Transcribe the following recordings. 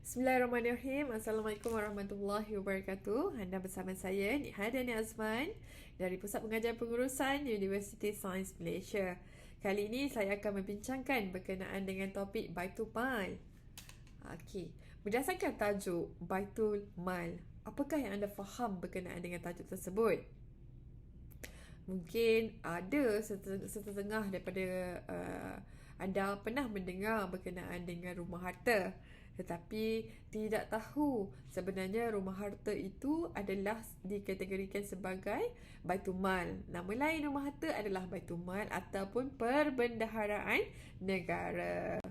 Bismillahirrahmanirrahim. Assalamualaikum warahmatullahi wabarakatuh. Anda bersama saya Nihadani Azman dari Pusat Pengajian Pengurusan Universiti Sains Malaysia. Kali ini saya akan membincangkan berkenaan dengan topik Baitul Mal. Okey, berdasarkan tajuk Baitul Mal, apakah yang anda faham berkenaan dengan tajuk tersebut? Mungkin ada setengah daripada anda pernah mendengar berkenaan dengan rumah harta, tetapi tidak tahu sebenarnya rumah harta itu adalah dikategorikan sebagai Baitul Mal. Nama lain rumah harta adalah Baitul Mal ataupun Perbendaharaan Negara.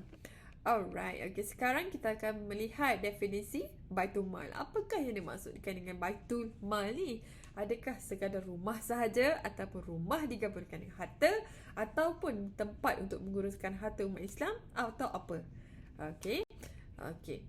Alright, okay. Sekarang kita akan melihat definisi Baitul Mal. Apakah yang dimaksudkan dengan Baitul Mal ni? Adakah sekadar rumah sahaja ataupun rumah digabungkan dengan harta ataupun tempat untuk menguruskan harta umat Islam atau apa? Okey. Okey.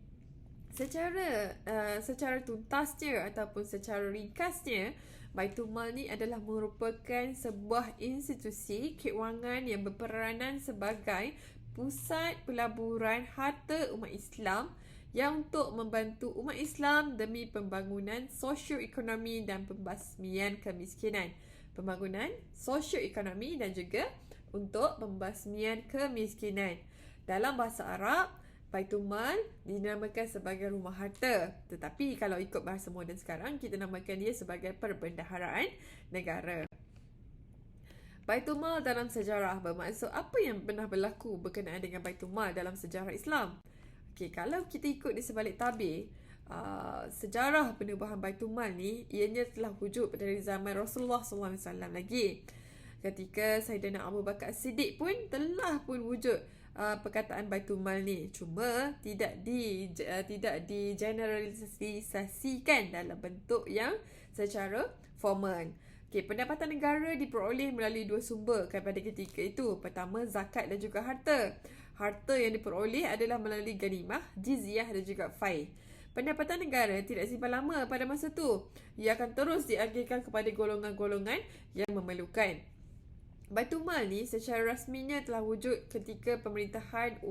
Secara tuntasnya ataupun secara ringkasnya, Baitul Mal ni adalah merupakan sebuah institusi kewangan yang berperanan sebagai pusat pelaburan harta umat Islam yang untuk membantu umat Islam demi pembangunan sosioekonomi dan pembasmian kemiskinan. Pembangunan sosioekonomi dan juga untuk pembasmian kemiskinan. Dalam bahasa Arab, Baitul Mal dinamakan sebagai rumah harta. Tetapi kalau ikut bahasa moden sekarang, kita namakan dia sebagai Perbendaharaan Negara. Baitul Mal dalam sejarah bermaksud apa yang pernah berlaku berkenaan dengan Baitul Mal dalam sejarah Islam? Okey, kalau kita ikut di sebalik tabir, sejarah penubuhan Baitul Mal ni ianya telah wujud dari zaman Rasulullah SAW lagi. Ketika Sayyidina Abu Bakar As-Siddiq pun telah pun wujud perkataan Baitul Mal ni, cuma tidak digeneralisasikan dalam bentuk yang secara formal. Okay, pendapatan negara diperoleh melalui dua sumber pada ketika itu. Pertama, zakat dan juga harta. Harta yang diperoleh adalah melalui ganimah, jizyah dan juga fai. Pendapatan negara tidak simpan lama pada masa itu. Ia akan terus diagihkan kepada golongan-golongan yang memerlukan. Baitul Mal ni secara rasminya telah wujud ketika pemerintahan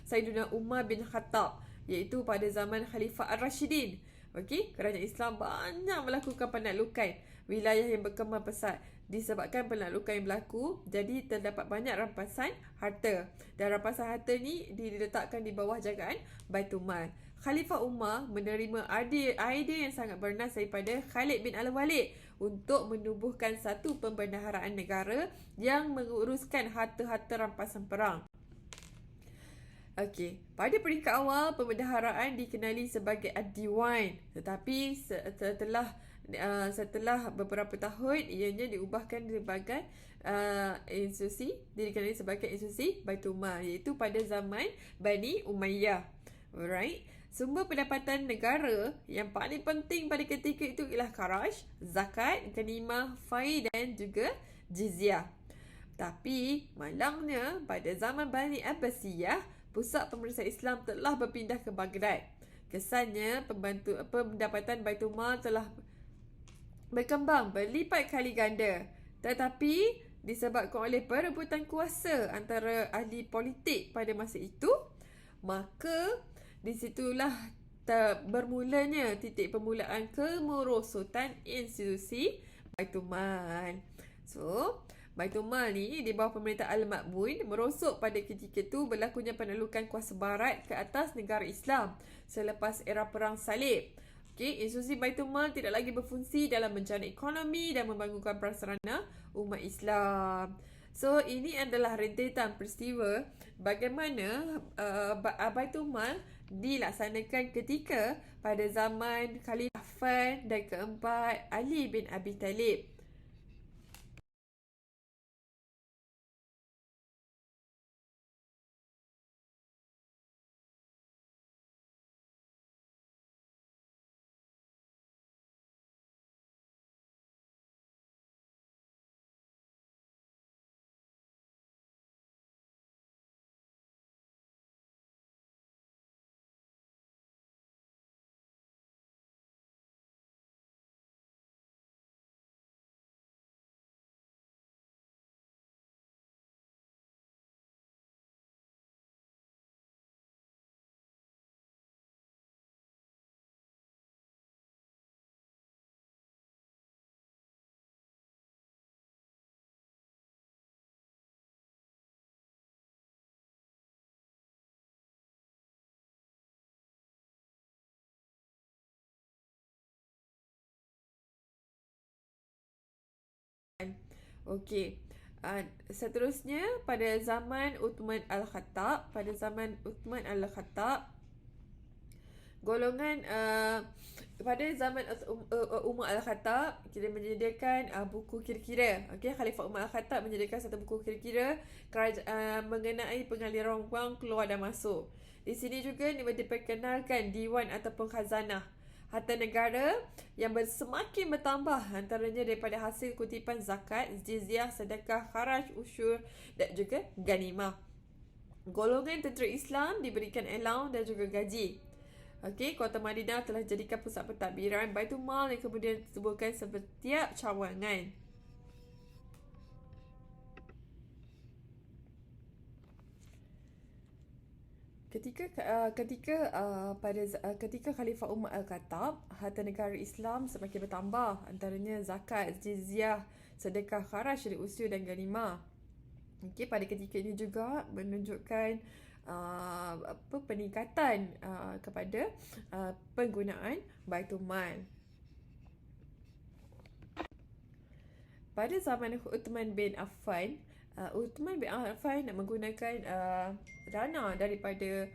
Sayyidina Umar bin Khattab, iaitu pada zaman Khalifah Ar-Rashidin. Okey, kerajaan Islam banyak melakukan penaklukan wilayah yang berkembang pesat. Disebabkan penaklukan yang berlaku, jadi terdapat banyak rampasan harta. Dan rampasan harta ni diletakkan di bawah jagaan Baitul Mal. Khalifah Umar menerima idea yang sangat bernas daripada Khalid bin Al-Walid untuk menubuhkan satu pembendaharaan negara yang menguruskan harta-harta rampasan perang. Okey, pada peringkat awal pembendaharaan dikenali sebagai Ad-Diwan, tetapi setelah beberapa tahun ianya diubahkan sebagai dikenali sebagai institusi Baitul Mal, iaitu pada zaman Bani Umayyah. Alright. Sumber pendapatan negara yang paling penting pada ketika itu ialah kharaj, zakat, ganimah, fai dan juga jizyah. Tapi malangnya pada zaman Bani Abbasiyah, pusat pemerintahan Islam telah berpindah ke Baghdad. Kesannya pendapatan Baitul Mal telah berkembang berlipat kali ganda. Tetapi disebabkan oleh perebutan kuasa antara ahli politik pada masa itu, maka disitulah bermulanya titik permulaan kemerosotan institusi Baitul Mal. So, Baitul Mal ni di bawah pemerintah Al-Ma'mun merosot pada ketika itu berlakunya penaklukan kuasa barat ke atas negara Islam selepas era perang salib. Okay, institusi Baitul Mal tidak lagi berfungsi dalam menjana ekonomi dan membangunkan prasarana umat Islam. So, ini adalah rentetan peristiwa bagaimana Baitul Mal dilaksanakan ketika pada zaman Khalifah Affan dan keempat Ali bin Abi Talib. Okey. Seterusnya pada zaman Uthman Al-Khattab, golongan pada zaman Umar Al-Khattab kita menyediakan buku kira-kira. Okey, Khalifah Umar Al-Khattab menyediakan satu buku kira-kira mengenai pengaliran wang keluar dan masuk. Di sini juga diperkenalkan diwan ataupun khazanah harta negara yang semakin bertambah, antaranya daripada hasil kutipan zakat, jizyah, sedekah, kharaj, usyur dan juga ganimah. Golongan tentera Islam diberikan allowance dan juga gaji. Okey, Kota Madinah telah jadikan pusat pentadbiran Baitul Mal yang kemudian ditubuhkan setiap cawangan. Ketika Khalifah Umar Al-Khattab, harta negara Islam semakin bertambah, antaranya zakat, jizyah, sedekah, kharaj, usyur dan ganimah. Okey, pada ketika ini juga menunjukkan peningkatan kepada penggunaan Baitul Mal. Pada zaman Uthman bin Affan, nak menggunakan dana daripada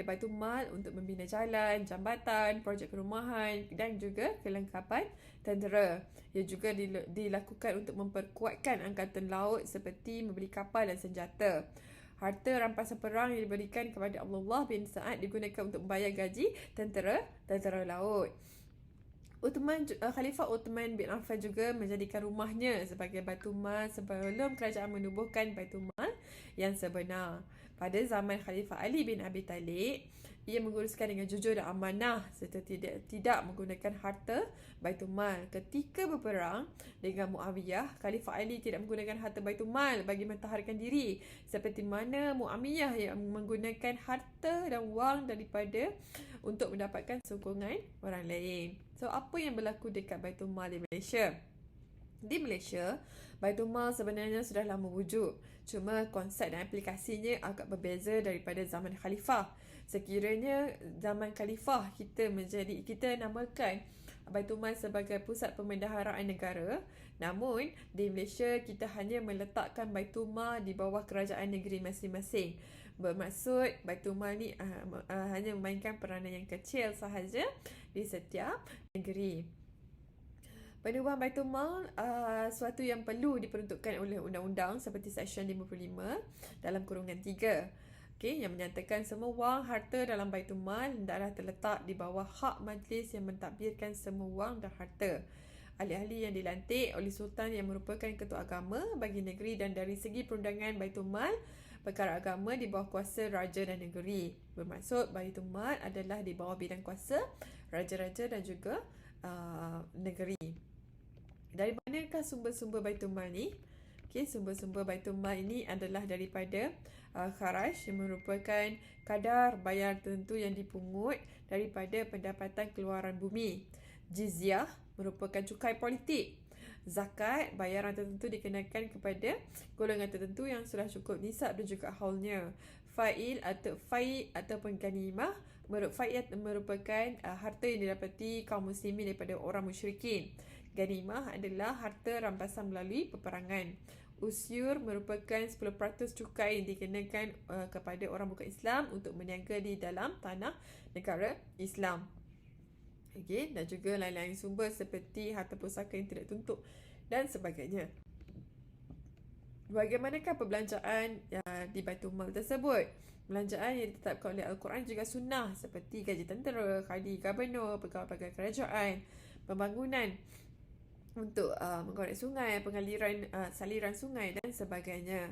Baitul Mal untuk membina jalan, jambatan, projek perumahan dan juga kelengkapan tentera. Ia juga dilakukan untuk memperkuatkan angkatan laut seperti membeli kapal dan senjata. Harta rampasan perang yang diberikan kepada Abdullah bin Sa'ad digunakan untuk membayar gaji tentera laut. Khalifah Uthman bin Affan juga menjadikan rumahnya sebagai Baitul Mal sebelum kerajaan menubuhkan Baitul Mal yang sebenar. Pada zaman Khalifah Ali bin Abi Talib, ia menguruskan dengan jujur dan amanah serta tidak menggunakan harta Baitul Mal. Ketika berperang dengan Muawiyah, Khalifah Ali tidak menggunakan harta Baitul Mal bagi mentaharkan diri, seperti mana Muawiyah yang menggunakan harta dan wang daripada untuk mendapatkan sokongan orang lain. So, apa yang berlaku dekat Baitul Mal di Malaysia? Di Malaysia, Baitul Mal sebenarnya sudah lama wujud. Cuma konsep dan aplikasinya agak berbeza daripada zaman Khalifah. Sekiranya zaman Khalifah kita namakan Baitul Mal sebagai pusat pemendaharaan negara. Namun, di Malaysia kita hanya meletakkan Baitul Mal di bawah kerajaan negeri masing-masing. Bermaksud Baitul Mal ni hanya memainkan peranan yang kecil sahaja di setiap negeri. Penubuhan Baitul Mal suatu yang perlu diperuntukkan oleh undang-undang seperti Seksyen 55 dalam kurungan 3. Okey, yang menyatakan semua wang harta dalam Baitul Mal hendaklah terletak di bawah hak majlis yang mentadbirkan semua wang dan harta. Ahli-ahli yang dilantik oleh Sultan yang merupakan ketua agama bagi negeri, dan dari segi perundangan Baitul Mal, perkara agama di bawah kuasa raja dan negeri. Bermaksud Baitul Mal adalah di bawah bidang kuasa raja-raja dan juga negeri. Dari manakah sumber-sumber Baitul Mal ni? Okey, sumber-sumber Baitul Mal ini adalah daripada kharaj yang merupakan kadar bayar tertentu yang dipungut daripada pendapatan keluaran bumi. Jizyah merupakan cukai politik. Zakat, bayaran tertentu dikenakan kepada golongan tertentu yang sudah cukup nisab dan juga haulnya. Fai ataupun ganimah, fai'at merupakan harta yang didapati kaum muslimin daripada orang musyrikin. Ganimah adalah harta rampasan melalui peperangan. Usyur merupakan 10% cukai yang dikenakan kepada orang bukan Islam untuk berniaga di dalam tanah negara Islam. Okay, dan juga lain-lain sumber seperti harta pusaka yang tidak tuntut dan sebagainya. Bagaimanakah perbelanjaan di Baitul Mal tersebut? Belanjaan yang ditetapkan oleh Al-Quran juga sunnah seperti gaji tentera, kadi gubernur, pegawai-pegawai kerajaan, pembangunan untuk mengkorek sungai, pengaliran saliran sungai dan sebagainya.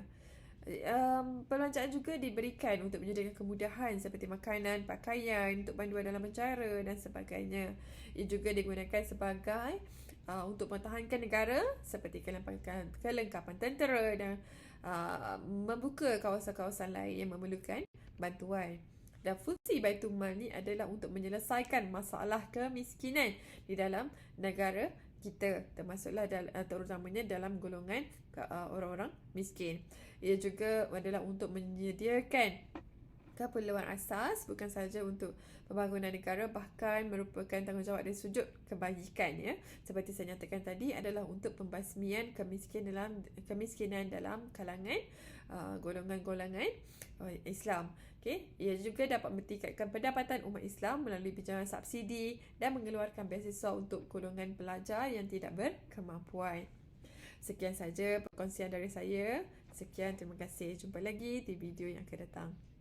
Perbelanjaan juga diberikan untuk menyediakan kemudahan seperti makanan, pakaian, untuk bantuan dalam penjara dan sebagainya. Ia juga digunakan sebagai untuk mempertahankan negara seperti kelengkapan tentera dan membuka kawasan-kawasan lain yang memerlukan bantuan. Dan fungsi Baitul Mal ni adalah untuk menyelesaikan masalah kemiskinan di dalam negara kita, termasuklah terutamanya dalam golongan orang-orang miskin. Ia juga adalah untuk menyediakan keperluan asas bukan sahaja untuk pembangunan negara, bahkan merupakan tanggungjawab dan sujud kebajikan ya. Seperti saya nyatakan tadi, adalah untuk pembasmian kemiskinan dalam kalangan golongan-golongan Islam. Okay. Ia juga dapat meningkatkan pendapatan umat Islam melalui pinjaman subsidi dan mengeluarkan beasiswa untuk golongan pelajar yang tidak berkemampuan. Sekian saja perkongsian dari saya. Sekian, terima kasih. Jumpa lagi di video yang akan datang.